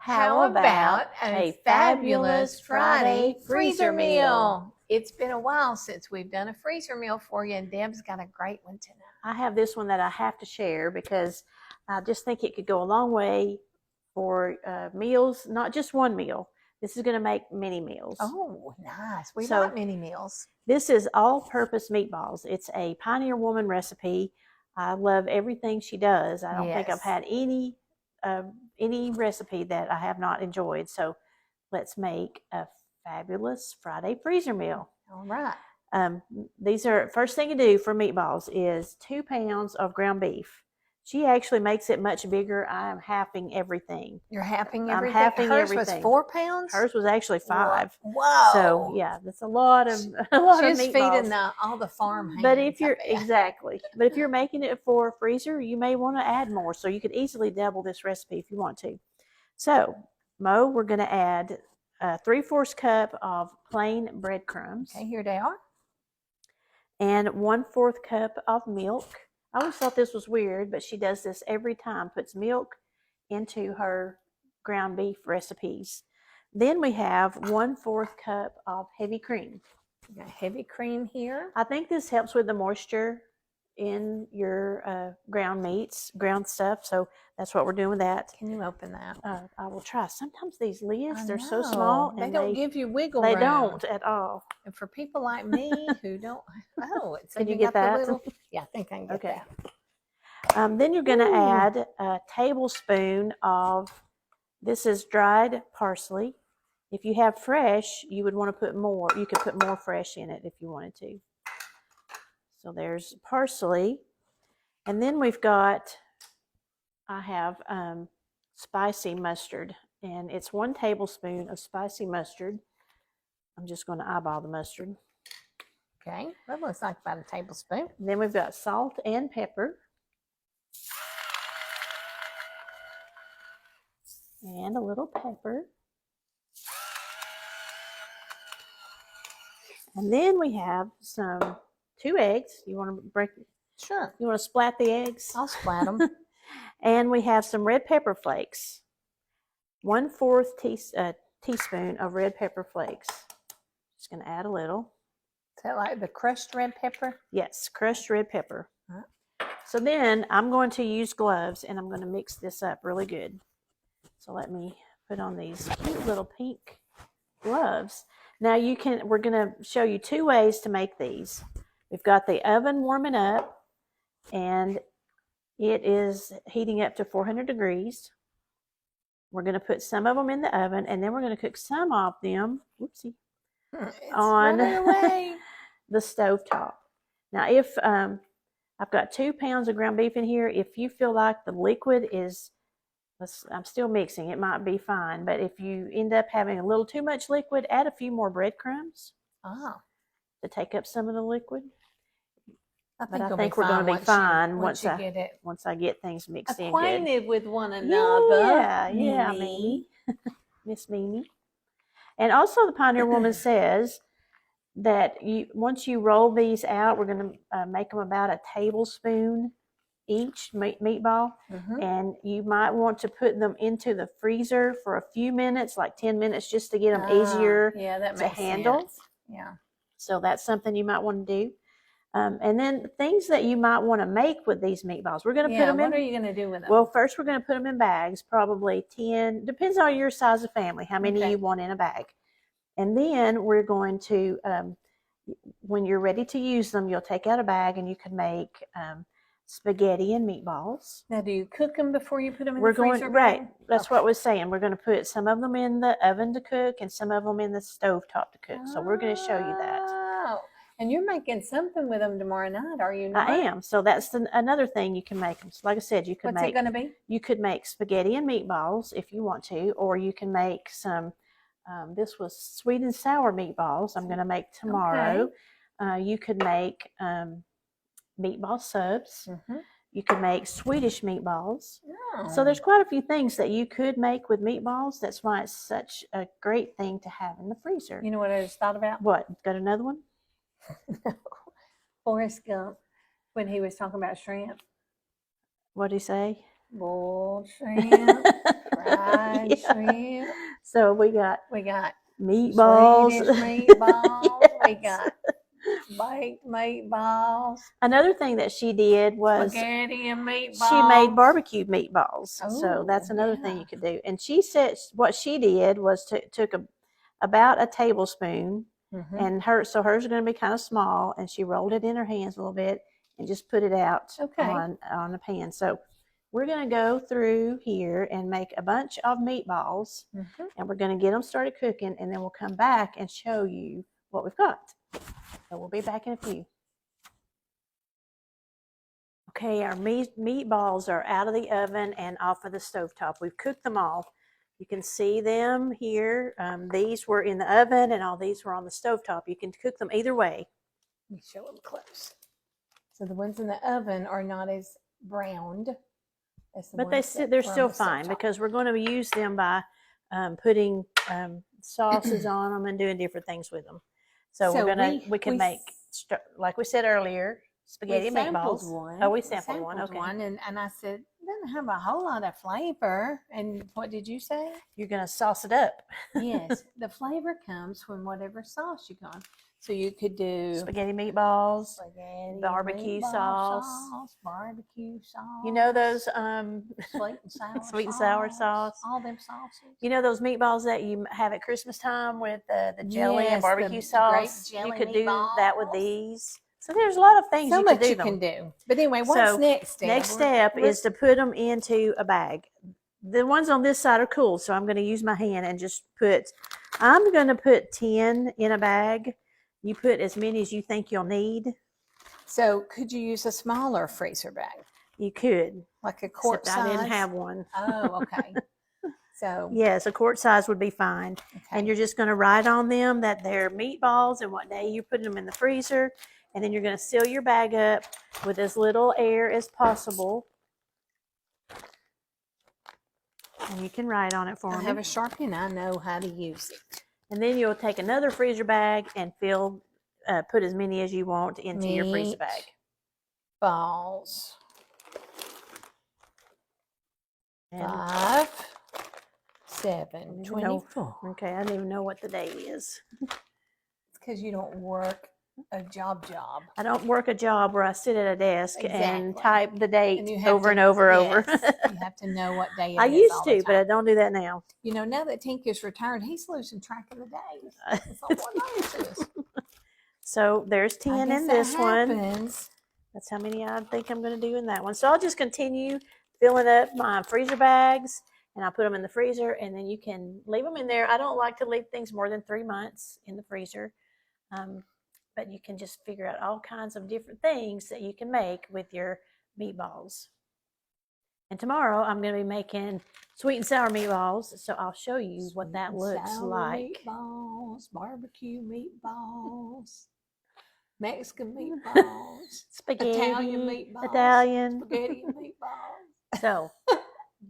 How about a fabulous Friday freezer meal? It's been a while since we've done a freezer meal for you, and Deb's got a great one tonight. I have this one that I have to share because I just think it could go a long way for meals, not just one meal. This is going to make many meals. Oh, nice. We like mini meals. This is all-purpose meatballs. It's a Pioneer Woman recipe. I love everything she does. I don't think I've had any recipe that I have not enjoyed. So let's make a fabulous Friday freezer meal. All right. These are, first thing to do for meatballs is 2 pounds of ground beef. She actually makes it much bigger. I am halving everything. You're halving everything? I'm halving Hers everything. Was 4 pounds? Hers was actually 5. Whoa. So yeah, that's a lot of meatballs. She's feeding all the farm hands. But if you're but if you're making it for a freezer, you may want to add more. So you could easily double this recipe if you want to. So Mo, we're going to add 3/4 cup of plain breadcrumbs. Okay, here they are. And 1/4 cup of milk. I always thought this was weird, but she does this every time, puts milk into her ground beef recipes. Then we have 1/4 cup of heavy cream. We got heavy cream here. I think this helps with the moisture in your ground meats, ground stuff. So that's what we're doing with that. Can you open that? I will try. Sometimes these lids, they're so small. They don't give you wiggle room. They don't at all. And for people like me who don't, it's can you get that? Yeah, I think I can get that. Then you're going to add a tablespoon of, this is dried parsley. If you have fresh, you would want to put more. You could put more fresh in it if you wanted to. So there's parsley. And then we've got, I have spicy mustard. And it's 1 tablespoon of spicy mustard. I'm just going to eyeball the mustard. Okay, that looks like about a tablespoon. Then we've got salt and pepper. And a little pepper. And then we have 2 eggs. You want to break? Sure. You want to splat the eggs? I'll splat them. And we have some red pepper flakes. 1/4 teaspoon of red pepper flakes. Just going to add a little. Is that like the crushed red pepper? Yes, crushed red pepper. So then I'm going to use gloves and I'm going to mix this up really good. So let me put on these cute little pink gloves. Now we're going to show you 2 ways to make these. We've got the oven warming up and it is heating up to 400 degrees. We're going to put some of them in the oven and then we're going to cook some of them, on the stove top. Now if I've got 2 pounds of ground beef in here, if you feel like the liquid is, I'm still mixing, it might be fine, but if you end up having a little too much liquid, add a few more breadcrumbs to take up some of the liquid. I think we're going to be fine once I get things mixed in. Acquainted with one another. Yeah, Mimi. Miss Mimi. And also the Pioneer Woman says that once you roll these out, we're going to make them about a tablespoon each meatball, and you might want to put them into the freezer for a few minutes, like 10 minutes, just to get them easier to handle. Sense. Yeah. So that's something you might want to do. And then things that you might want to make with these meatballs. We're going to put them in. What are you going to do with them? Well, first we're going to put them in bags, probably 10. Depends on your size of family, how many you want in a bag. And then we're going to, when you're ready to use them, you'll take out a bag and you can make spaghetti and meatballs. Now, do you cook them before you put them in the freezer? Right. That's what we're saying. We're going to put some of them in the oven to cook and some of them in the stove top to cook. So we're going to show you that. Oh, and you're making something with them tomorrow night, are you not? I am. So that's another thing you can make them. So like I said, you could What's it going to be? You could make spaghetti and meatballs if you want to, or you can make some, this was sweet and sour meatballs I'm going to make tomorrow. Okay. You could make meatball subs. You could make Swedish meatballs. So there's quite a few things that you could make with meatballs. That's why it's such a great thing to have in the freezer. You know what I just thought about? What? Got another one? Forrest Gump, when he was talking about shrimp. What'd he say? Boiled shrimp, fried fried shrimp. So we got meatballs. Swedish meatballs. We Yes. got baked meatballs. Another thing that she did was Spaghetti and meatballs. she made barbecue meatballs. So Ooh, that's another thing yeah. you could do. And she said what she did was took about a tablespoon, and hers are going to be kind of small, and she rolled it in her hands a little bit and just put it out on a pan. So we're going to go through here and make a bunch of meatballs, and we're going to get them started cooking, and then we'll come back and show you what we've got. So we'll be back in a few. Okay, our meatballs are out of the oven and off of the stovetop. We've cooked them all. You can see them here. These were in the oven and all these were on the stovetop. You can cook them either way. Let me show them close. So the ones in the oven are not as browned as the But ones they're still fine because we're going to use them by putting sauces on them and doing different things with them. So we can make, like we said earlier, spaghetti and meatballs. We sampled one. Okay. And I said, it doesn't have a whole lot of flavor. And what did you say? You're going to sauce it up. Yes. The flavor comes from whatever sauce you got. So you could do spaghetti meatballs, barbecue sauce, barbecue sauce. You know those sweet and sour sauce. All them sauces. You know those meatballs that you have at Christmas time with the jelly and barbecue sauce? You could do that with these. So there's a lot of things you can do. But anyway, what's next step? Next step is to put them into a bag. The ones on this side are cool, so I'm going to use my hand and just I'm going to put 10 in a bag. You put as many as you think you'll need. So could you use a smaller freezer bag? You could. Like a quart size? I didn't have one. Oh, okay. So yes, a quart size would be fine. Okay. And you're just going to write on them that they're meatballs and what day you're putting them in the freezer. And then you're going to seal your bag up with as little air as possible. And you can write on it for me. I have a Sharpie and I know how to use it. And then you'll take another freezer bag and put as many as you want into your freezer bag. Balls. 5, 7, 24. Okay, I don't even know what the day is. It's because you don't work a job. I don't work a job where I sit at a desk and type the date over and over. You have to know what day it is. I used to, but I don't do that now. You know, now that Tink is retired, he's losing track of the days. That's all what notices. So there's 10 in this one. That's how many I think I'm going to do in that one. So I'll just continue filling up my freezer bags, and I'll put them in the freezer, and then you can leave them in there. I don't like to leave things more than 3 months in the freezer. But you can just figure out all kinds of different things that you can make with your meatballs. And tomorrow I'm going to be making sweet and sour meatballs, so I'll show you what that looks like. Meatballs, barbecue meatballs, Mexican meatballs, spaghetti, Italian meatballs, spaghetti and meatballs. So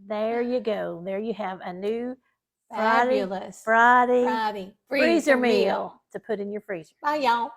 there you go. There you have a new fabulous Friday freezer meal to put in your freezer. Bye, y'all.